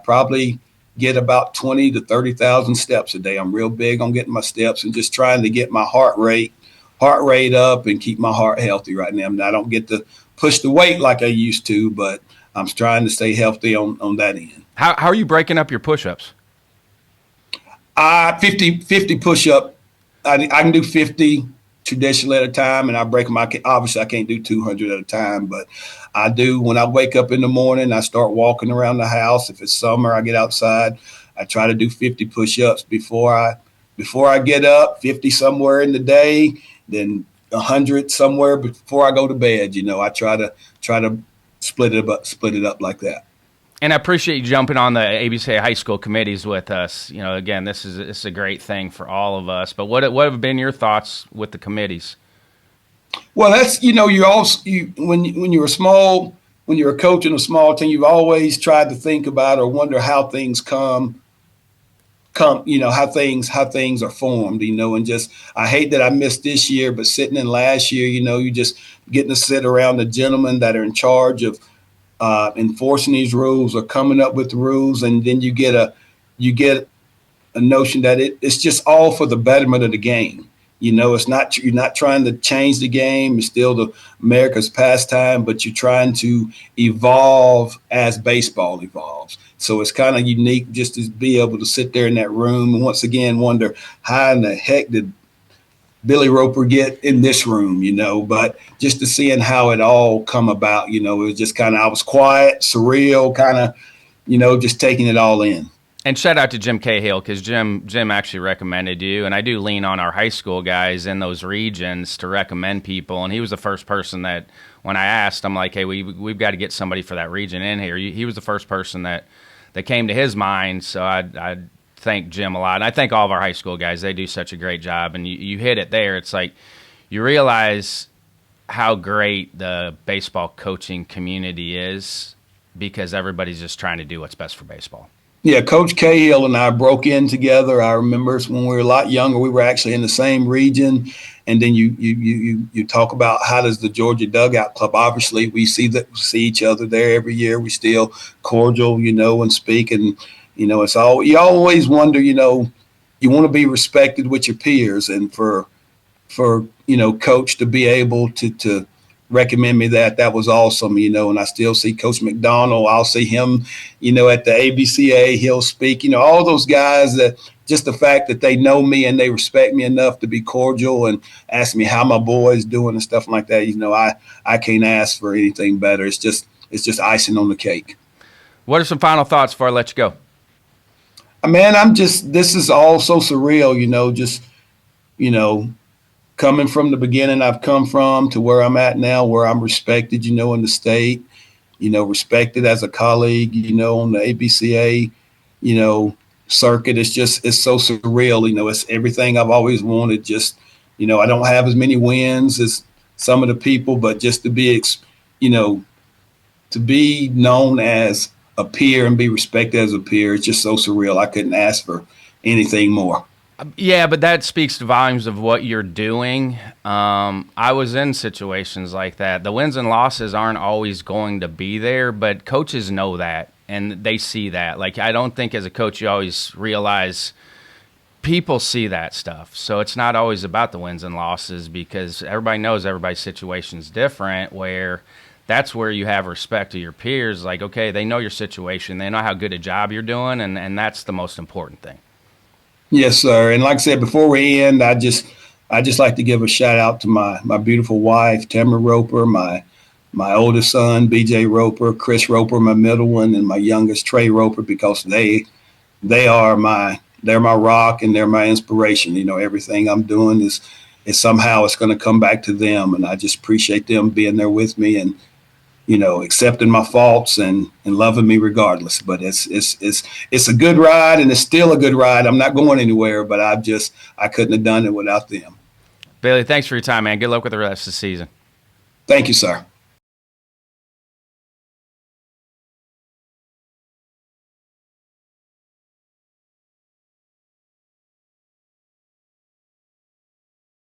probably get about 20 to 30,000 steps a day. I'm real big on getting my steps and just trying to get my heart rate up and keep my heart healthy right now. I don't get to push the weight like I used to, but I'm trying to stay healthy on that end. How are you breaking up your push-ups? 50 push-up. I can do 50 traditionally at a time, and I break them. Obviously, I can't do 200 at a time, but I do. When I wake up in the morning, I start walking around the house. If it's summer, I get outside. I try to do 50 push-ups before I get up, 50 somewhere in the day, then 100 somewhere before I go to bed. I try to split it up like that. And I appreciate you jumping on the ABCA high school committees with us. Again, this is a great thing for all of us. But what have been your thoughts with the committees? Well, that's when you're small, when you're a coach in a small team, you've always tried to think about or wonder how things how things are formed, and just, I hate that I missed this year, but sitting in last year, you just getting to sit around the gentlemen that are in charge of enforcing these rules or coming up with the rules, and then you get a notion that it's just all for the betterment of the game. It's not, you're not trying to change the game. It's still the America's pastime, but you're trying to evolve as baseball evolves. So it's kind of unique just to be able to sit there in that room and once again wonder how in the heck did Billy Roper get in this room, but just to seeing how it all come about, it was just kind of, I was quiet, surreal, kind of, just taking it all in. And shout out to Jim Cahill, because Jim actually recommended you, and I do lean on our high school guys in those regions to recommend people, and he was the first person that, when I asked, I'm like, hey, we've got to get somebody for that region in here. He was the first person that came to his mind, so I thank Jim a lot. And I thank all of our high school guys. They do such a great job, and you hit it there. It's like you realize how great the baseball coaching community is because everybody's just trying to do what's best for baseball. Yeah, Coach Cahill and I broke in together. I remember when we were a lot younger, we were actually in the same region. And then you talk about how does the Georgia Dugout Club, obviously we see each other there every year. We still cordial, and speak. And, it's all, you always wonder, you want to be respected with your peers. And for Coach to be able to recommend me that was awesome, and I still see Coach McDonald. I'll see him, at the ABCA, he'll speak, all those guys that just the fact that they know me and they respect me enough to be cordial and ask me how my boy's doing and stuff like that. I can't ask for anything better. It's just icing on the cake. What are some final thoughts before I let you go? Man, this is all so surreal, coming from the beginning I've come from to where I'm at now, where I'm respected, in the state, respected as a colleague, on the ABCA, circuit. It's so surreal. It's everything I've always wanted. Just, I don't have as many wins as some of the people, but just to be, to be known as a peer and be respected as a peer, it's just so surreal. I couldn't ask for anything more. Yeah, but that speaks to volumes of what you're doing. I was in situations like that. The wins and losses aren't always going to be there, but coaches know that, and they see that. Like, I don't think as a coach you always realize people see that stuff. So it's not always about the wins and losses because everybody knows everybody's situation's different, where that's where you have respect to your peers. Like, okay, they know your situation. They know how good a job you're doing, and that's the most important thing. Yes, sir. And like I said, before we end, I just like to give a shout out to my beautiful wife, Tamara Roper, my oldest son, BJ Roper, Chris Roper, my middle one, and my youngest, Trey Roper, because they're my rock and they're my inspiration. Everything I'm doing is somehow it's going to come back to them. And I just appreciate them being there with me and, accepting my faults and loving me regardless. But it's a good ride, and it's still a good ride. I'm not going anywhere, but I couldn't have done it without them. Bailey, thanks for your time, man. Good luck with the rest of the season. Thank you, sir.